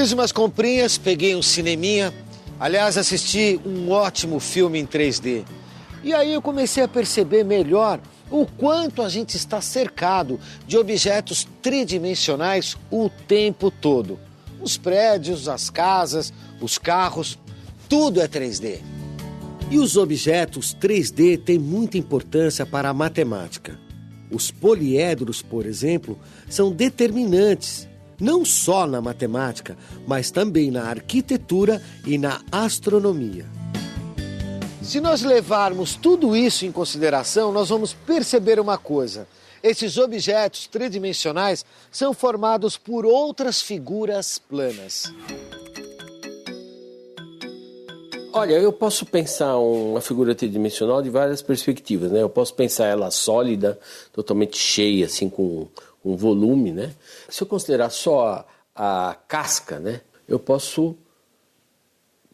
Fiz umas comprinhas, peguei um cineminha. Aliás, assisti um ótimo filme em 3D. E aí eu comecei a perceber melhor o quanto a gente está cercado de objetos tridimensionais o tempo todo. Os prédios, as casas, os carros, tudo é 3D. E os objetos 3D têm muita importância para a matemática. Os poliedros, por exemplo, são determinantes, não só na matemática, mas também na arquitetura e na astronomia. Se nós levarmos tudo isso em consideração, nós vamos perceber uma coisa. Esses objetos tridimensionais são formados por outras figuras planas. Olha, eu posso pensar uma figura tridimensional de várias perspectivas, né? Eu posso pensar ela sólida, totalmente cheia, assim, com um volume, né? Se eu considerar só a casca, né? Eu posso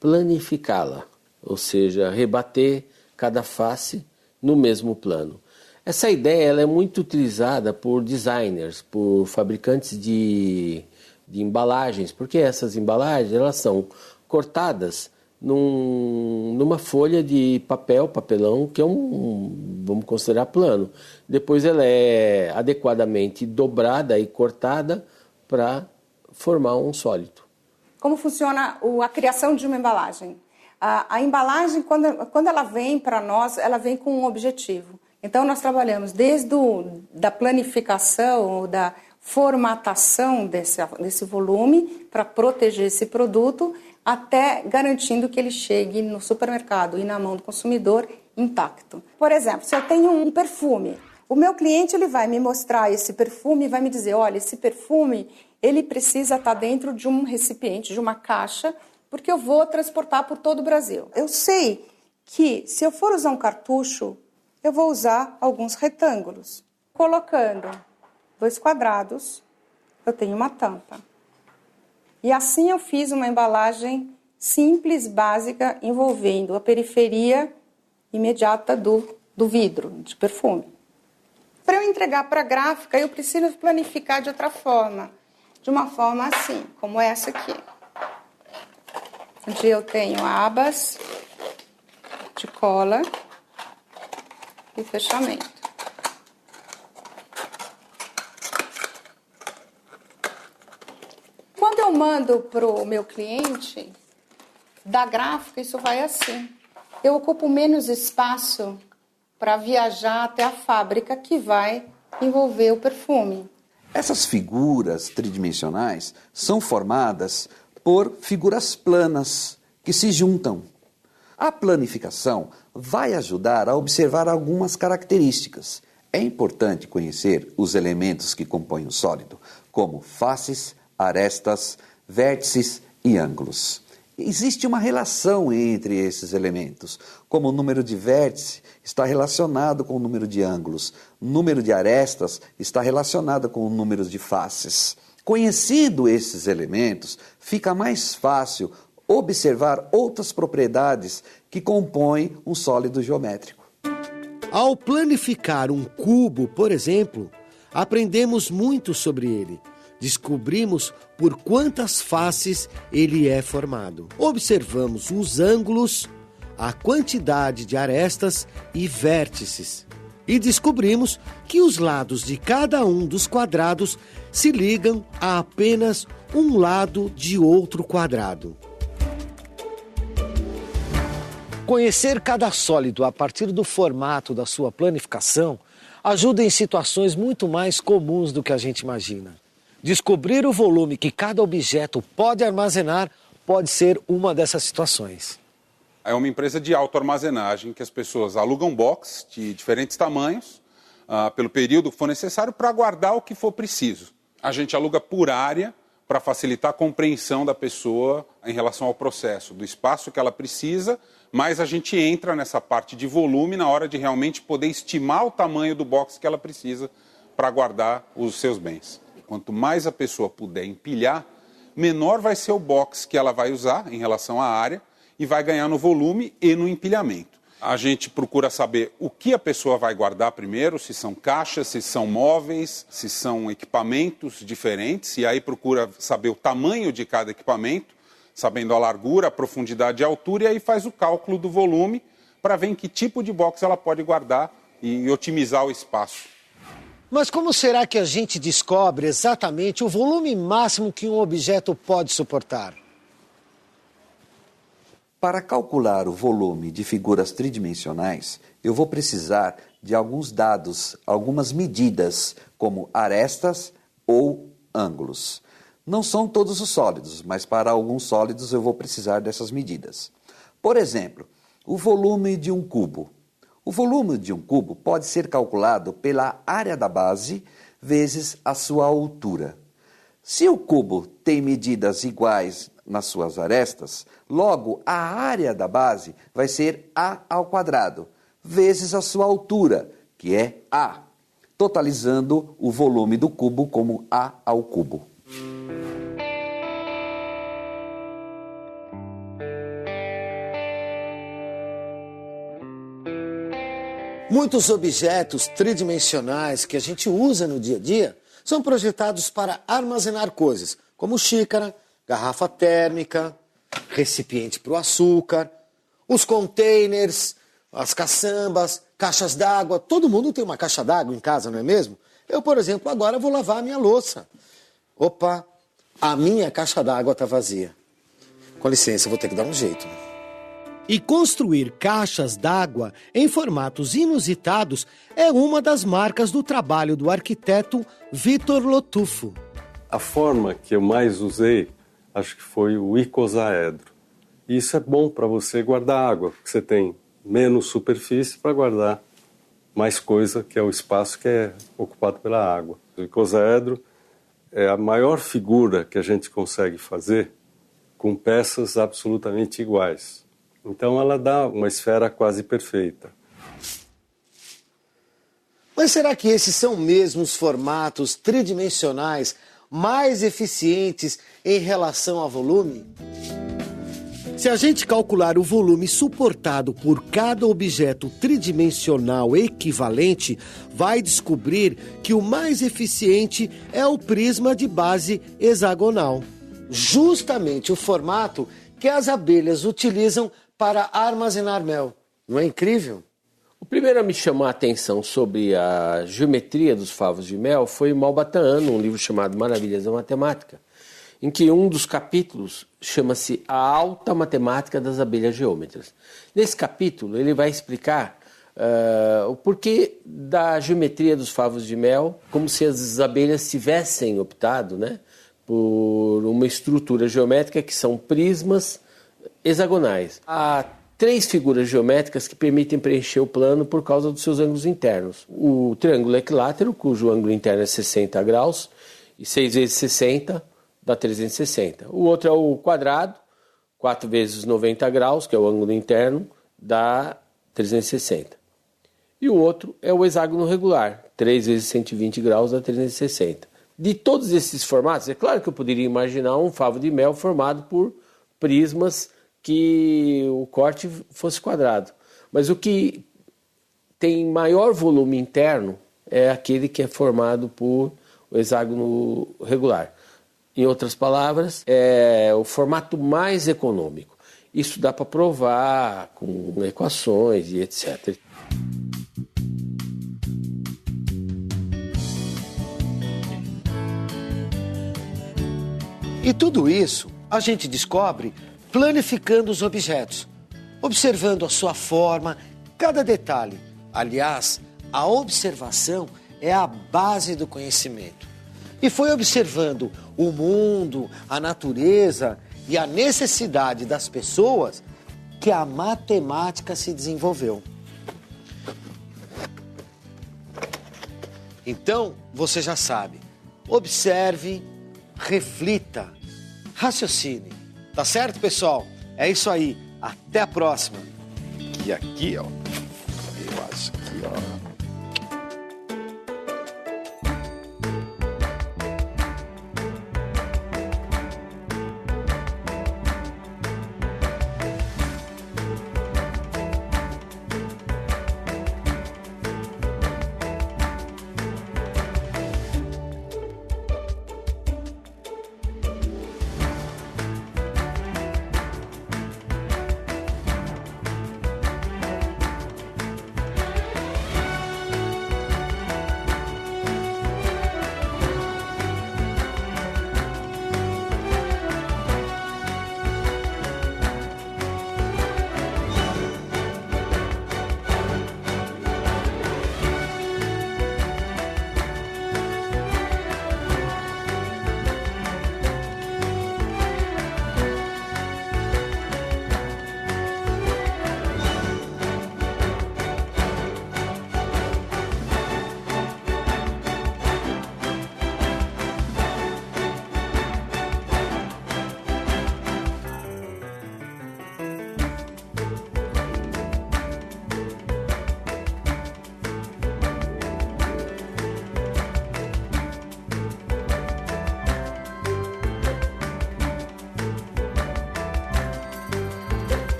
planificá-la, ou seja, rebater cada face no mesmo plano. Essa ideia ela é muito utilizada por designers, por fabricantes de embalagens, porque essas embalagens elas são cortadas numa folha de papelão, que é vamos considerar plano. Depois ela é adequadamente dobrada e cortada para formar um sólido. Como funciona a criação de uma embalagem? A embalagem, quando ela vem para nós, ela vem com um objetivo. Então, nós trabalhamos desde da planificação, da formatação desse volume para proteger esse produto, até garantindo que ele chegue no supermercado e na mão do consumidor intacto. Por exemplo, se eu tenho um perfume, o meu cliente ele vai me mostrar esse perfume e vai me dizer, olha, esse perfume ele precisa estar dentro de um recipiente, de uma caixa, porque eu vou transportar por todo o Brasil. Eu sei que se eu for usar um cartucho, eu vou usar alguns retângulos. Colocando 2 quadrados, eu tenho uma tampa. E assim eu fiz uma embalagem simples, básica, envolvendo a periferia imediata do vidro, de perfume. Para eu entregar para a gráfica, eu preciso planificar de outra forma. De uma forma assim, como essa aqui. Onde eu tenho abas de cola e fechamento. Quando eu mando para o meu cliente, da gráfica, isso vai assim. Eu ocupo menos espaço para viajar até a fábrica que vai envolver o perfume. Essas figuras tridimensionais são formadas por figuras planas que se juntam. A planificação vai ajudar a observar algumas características. É importante conhecer os elementos que compõem o sólido, como faces, arestas, vértices e ângulos. Existe uma relação entre esses elementos, como o número de vértices está relacionado com o número de ângulos, o número de arestas está relacionado com o número de faces. Conhecendo esses elementos, fica mais fácil observar outras propriedades que compõem um sólido geométrico. Ao planificar um cubo, por exemplo, aprendemos muito sobre ele. Descobrimos por quantas faces ele é formado. Observamos os ângulos, a quantidade de arestas e vértices. E descobrimos que os lados de cada um dos quadrados se ligam a apenas um lado de outro quadrado. Conhecer cada sólido a partir do formato da sua planificação ajuda em situações muito mais comuns do que a gente imagina. Descobrir o volume que cada objeto pode armazenar pode ser uma dessas situações. É uma empresa de autoarmazenagem que as pessoas alugam box de diferentes tamanhos pelo período que for necessário para guardar o que for preciso. A gente aluga por área para facilitar a compreensão da pessoa em relação ao processo, do espaço que ela precisa, mas a gente entra nessa parte de volume na hora de realmente poder estimar o tamanho do box que ela precisa para guardar os seus bens. Quanto mais a pessoa puder empilhar, menor vai ser o box que ela vai usar em relação à área e vai ganhar no volume e no empilhamento. A gente procura saber o que a pessoa vai guardar primeiro, se são caixas, se são móveis, se são equipamentos diferentes, e aí procura saber o tamanho de cada equipamento, sabendo a largura, a profundidade e a altura, e aí faz o cálculo do volume para ver em que tipo de box ela pode guardar e otimizar o espaço. Mas como será que a gente descobre exatamente o volume máximo que um objeto pode suportar? Para calcular o volume de figuras tridimensionais, eu vou precisar de alguns dados, algumas medidas, como arestas ou ângulos. Não são todos os sólidos, mas para alguns sólidos eu vou precisar dessas medidas. Por exemplo, o volume de um cubo. O volume de um cubo pode ser calculado pela área da base vezes a sua altura. Se o cubo tem medidas iguais nas suas arestas, logo a área da base vai ser A ao quadrado, vezes a sua altura, que é A, totalizando o volume do cubo como A ao cubo. Muitos objetos tridimensionais que a gente usa no dia a dia são projetados para armazenar coisas, como xícara, garrafa térmica, recipiente para o açúcar, os containers, as caçambas, caixas d'água. Todo mundo tem uma caixa d'água em casa, não é mesmo? Eu, por exemplo, agora vou lavar a minha louça. Opa, a minha caixa d'água está vazia. Com licença, eu vou ter que dar um jeito. E construir caixas d'água em formatos inusitados é uma das marcas do trabalho do arquiteto Vitor Lotufo. A forma que eu mais usei, acho que foi o icosaedro. E isso é bom para você guardar água, porque você tem menos superfície para guardar mais coisa, que é o espaço que é ocupado pela água. O icosaedro é a maior figura que a gente consegue fazer com peças absolutamente iguais. Então ela dá uma esfera quase perfeita. Mas será que esses são mesmo os formatos tridimensionais mais eficientes em relação a volume? Se a gente calcular o volume suportado por cada objeto tridimensional equivalente, vai descobrir que o mais eficiente é o prisma de base hexagonal. Justamente o formato que as abelhas utilizam para armazenar mel. Não é incrível? O primeiro a me chamar a atenção sobre a geometria dos favos de mel foi Malbatan, num livro chamado Maravilhas da Matemática, em que um dos capítulos chama-se A Alta Matemática das Abelhas Geômetras. Nesse capítulo ele vai explicar o porquê da geometria dos favos de mel, como se as abelhas tivessem optado, né, por uma estrutura geométrica que são prismas hexagonais. Há 3 figuras geométricas que permitem preencher o plano por causa dos seus ângulos internos. O triângulo equilátero, cujo ângulo interno é 60 graus, e 6 vezes 60 dá 360. O outro é o quadrado, 4 vezes 90 graus, que é o ângulo interno, dá 360. E o outro é o hexágono regular, 3 vezes 120 graus dá 360. De todos esses formatos, é claro que eu poderia imaginar um favo de mel formado por prismas que o corte fosse quadrado. Mas o que tem maior volume interno é aquele que é formado por o hexágono regular. Em outras palavras, é o formato mais econômico. Isso dá para provar com equações e etc. E tudo isso a gente descobre planificando os objetos, observando a sua forma, cada detalhe. Aliás, a observação é a base do conhecimento. E foi observando o mundo, a natureza e a necessidade das pessoas que a matemática se desenvolveu. Então, você já sabe, observe, reflita, raciocine. Tá certo, pessoal? É isso aí. Até a próxima. E aqui, ó, eu acho que, ó...